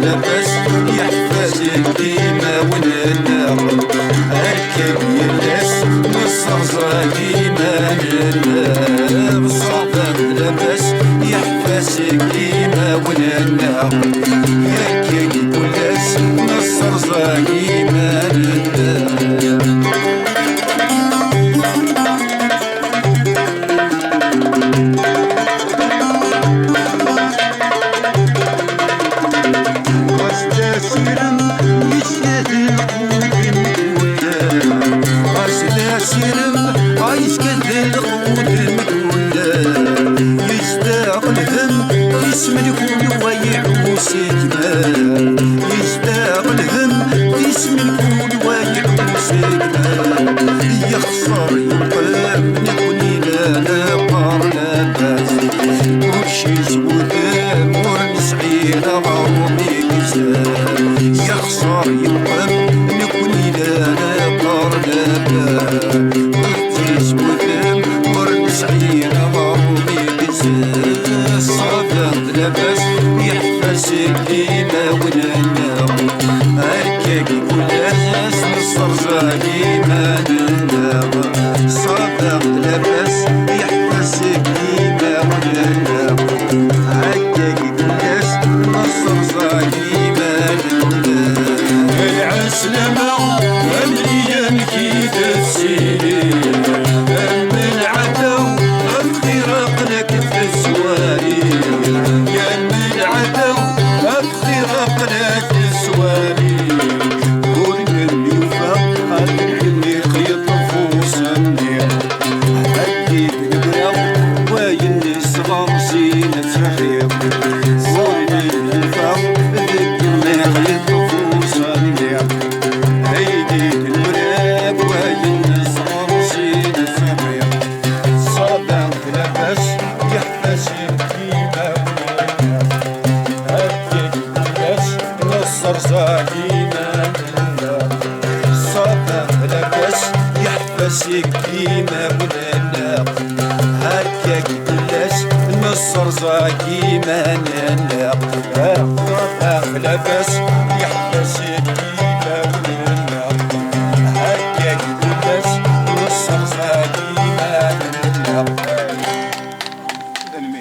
لاباس يحفازك ديما وننا هكا يلاس نصرزا ديما ننا بالصبر لاباس يحفازك ديما وننا هكا يلاس نصرزا ديما ننا عايش كذل قود المدولة يستقلهم اسم الكون ويعوسكنا يستقلهم اسم الكون ويعوسكنا يخسر يقام نكوني لنا قارنا باس وشي سودام ورنسعينا غرومي كسام يخسر يقام نكوني لنا قارنا باس لاباس يحفاسك ديما وننا هكاك كلاس نصرزا ديما ننا صدق لاباس يحفاسك ديما وننا هكاك كلاس نصرزا ديما ننا العسلامة والأيام كي تسير من العدو اختراق لك في السواري يحفسك ديما وننا هكاك كلاس نصر زاكي ما ننا لاباس